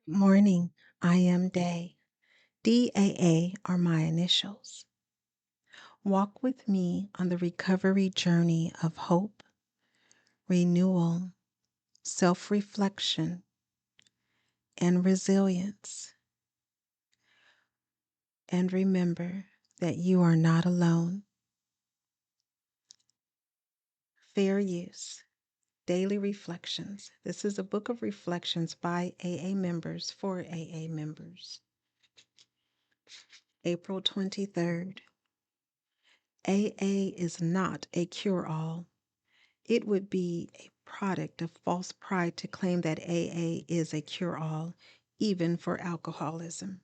Morning, I am Day. DAA are my initials. Walk with me on the recovery journey of hope, renewal, self reflection, and resilience. And remember that you are not alone. Fair use. Daily Reflections. This is a book of reflections by AA members for AA members. April 23rd. AA is not a cure all. It would be a product of false pride to claim that AA is a cure all, even for alcoholism.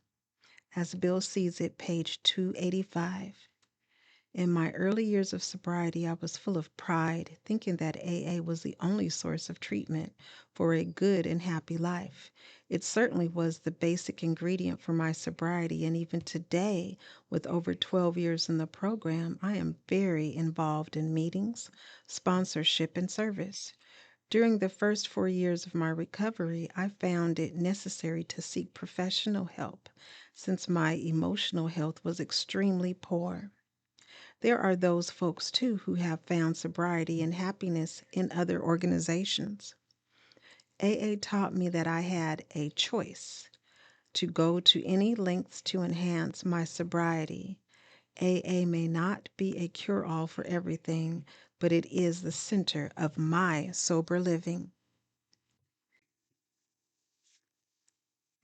As Bill sees it, page 285. In my early years of sobriety, I was full of pride, thinking that AA was the only source of treatment for a good and happy life. It certainly was the basic ingredient for my sobriety, and even today, with over 12 years in the program, I am very involved in meetings, sponsorship, and service. During the first 4 years of my recovery, I found it necessary to seek professional help since my emotional health was extremely poor. There are those folks too who have found sobriety and happiness in other organizations. AA taught me that I had a choice to go to any lengths to enhance my sobriety. AA may not be a cure all for everything, but it is the center of my sober living.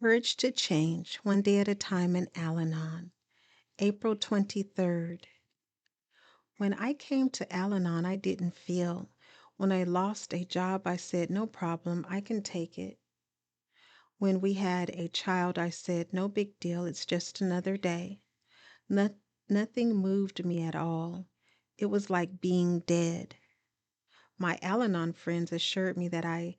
Courage to Change, One Day at a Time in Al Anon, April 23rd. When I came to Al Anon, I didn't feel. When I lost a job, I said, no problem, I can take it. When we had a child, I said, no big deal, it's just another day. No, nothing moved me at all. It was like being dead. My Al Anon friends assured me that I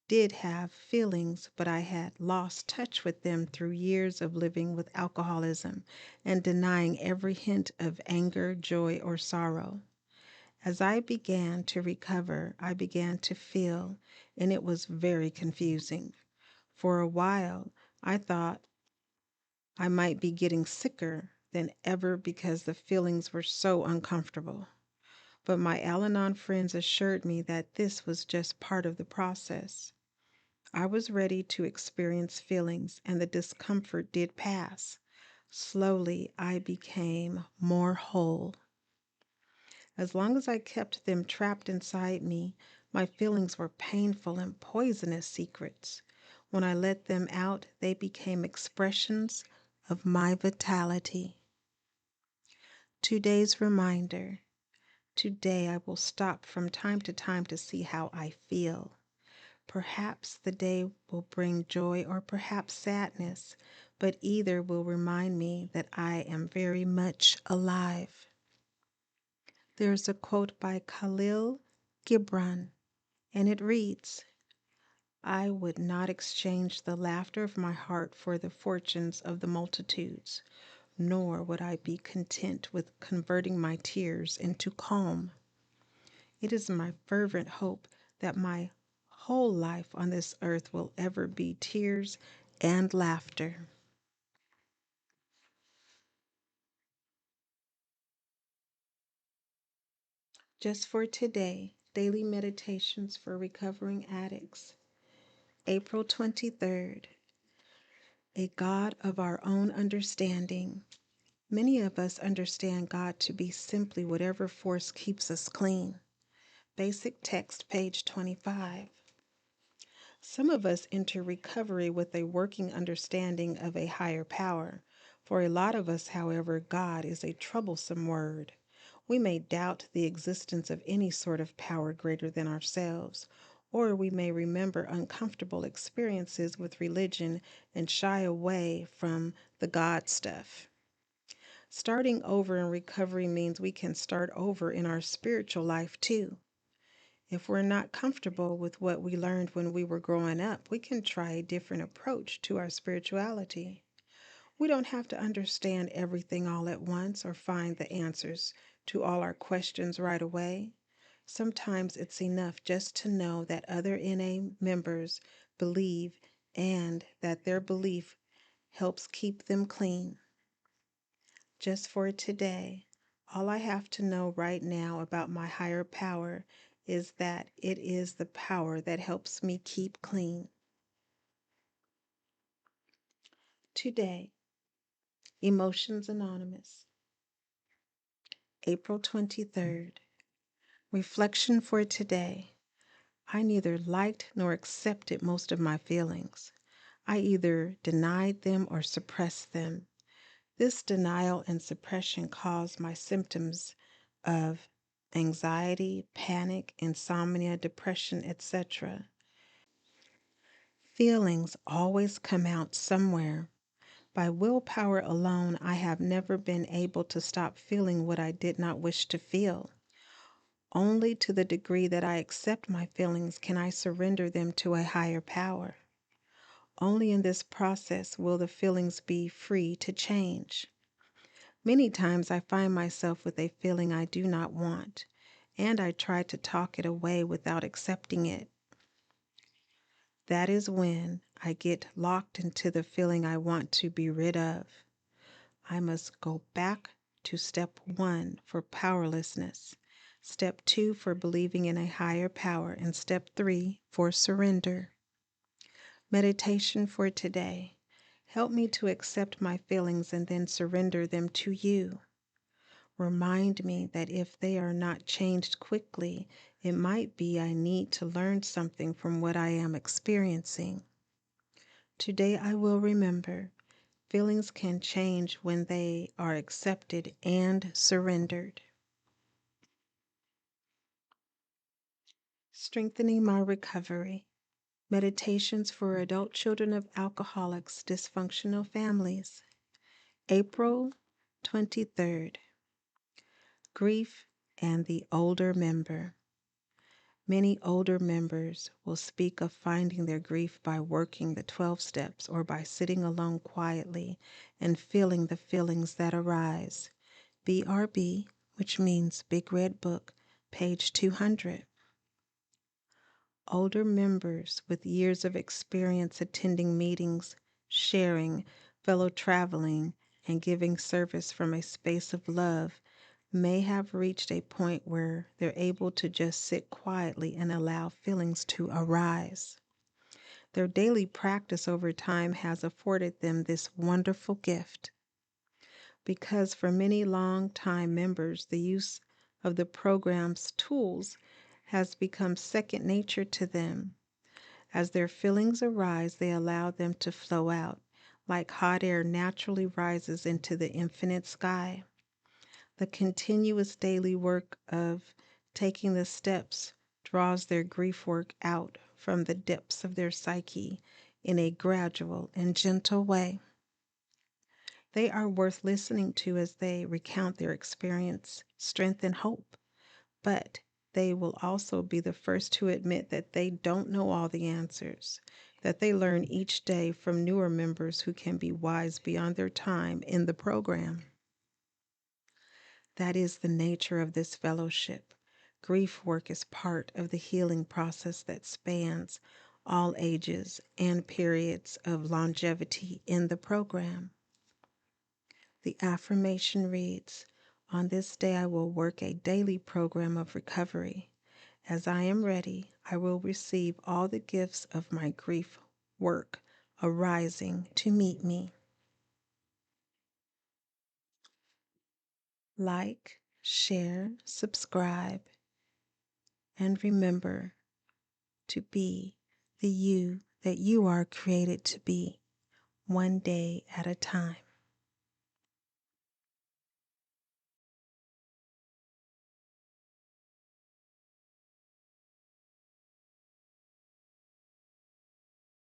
did have feelings, but I had lost touch with them through years of living with alcoholism and denying every hint of anger, joy, or sorrow. As I began to recover, I began to feel, and it was very confusing. For a while, I thought I might be getting sicker than ever because the feelings were so uncomfortable. But my Al Anon friends assured me that this was just part of the process. I was ready to experience feelings, and the discomfort did pass. Slowly, I became more whole. As long as I kept them trapped inside me, my feelings were painful and poisonous secrets. When I let them out, they became expressions of my vitality. Today's reminder. Today I will stop from time to time to see how I feel. Perhaps the day will bring joy or perhaps sadness, but either will remind me that I am very much alive. There's a quote by Khalil Gibran, and it reads, I would not exchange the laughter of my heart for the fortunes of the multitudes, nor would I be content with converting my tears into calm. It is my fervent hope that my whole life on this earth will ever be tears and laughter. Just for today, daily meditations for recovering addicts. April 23rd. A God of our own understanding. Many of us understand God to be simply whatever force keeps us clean. Basic text, page 25. Some of us enter recovery with a working understanding of a higher power. For a lot of us, however, God is a troublesome word. We may doubt the existence of any sort of power greater than ourselves, or we may remember uncomfortable experiences with religion and shy away from the God stuff. Starting over in recovery means we can start over in our spiritual life too. If we're not comfortable with what we learned when we were growing up, we can try a different approach to our spirituality. We don't have to understand everything all at once or find the answers to all our questions right away. Sometimes it's enough just to know that other NA members believe and that their belief helps keep them clean. Just for today, all I have to know right now about my higher power is that it is the power that helps me keep clean. Today, Emotions Anonymous, April 23rd. Reflection for today. I neither liked nor accepted most of my feelings. I either denied them or suppressed them. This denial and suppression caused my symptoms of anxiety, panic, insomnia, depression, etc. Feelings always come out somewhere. By willpower alone, I have never been able to stop feeling what I did not wish to feel. Only to the degree that I accept my feelings can I surrender them to a higher power. Only in this process will the feelings be free to change. Many times I find myself with a feeling I do not want, and I try to talk it away without accepting it. That is when I get locked into the feeling I want to be rid of. I must go back to step 1 for powerlessness, step 2 for believing in a higher power, and step 3 for surrender. Meditation for today. Help me to accept my feelings and then surrender them to you. Remind me that if they are not changed quickly, it might be I need to learn something from what I am experiencing. Today I will remember, feelings can change when they are accepted and surrendered. Strengthening my recovery. Meditations for adult children of alcoholics, dysfunctional families. April 23rd. Grief and the older member. Many older members will speak of finding their grief by working the 12 steps or by sitting alone quietly and feeling the feelings that arise. BRB, which means Big Red Book, page 200. Older members with years of experience attending meetings, sharing, fellow traveling, and giving service from a space of love may have reached a point where they're able to just sit quietly and allow feelings to arise. Their daily practice over time has afforded them this wonderful gift. Because for many long-time members, the use of the program's tools has become second nature to them. As their feelings arise, they allow them to flow out, like hot air naturally rises into the infinite sky. The continuous daily work of taking the steps draws their grief work out from the depths of their psyche in a gradual and gentle way. They are worth listening to as they recount their experience, strength, and hope, but they will also be the first to admit that they don't know all the answers, that they learn each day from newer members who can be wise beyond their time in the program. That is the nature of this fellowship. Grief work is part of the healing process that spans all ages and periods of longevity in the program. The affirmation reads, "On this day I will work a daily program of recovery. As I am ready, I will receive all the gifts of my grief work arising to meet me." Like, share, subscribe, and remember to be the you that you are created to be, one day at a time.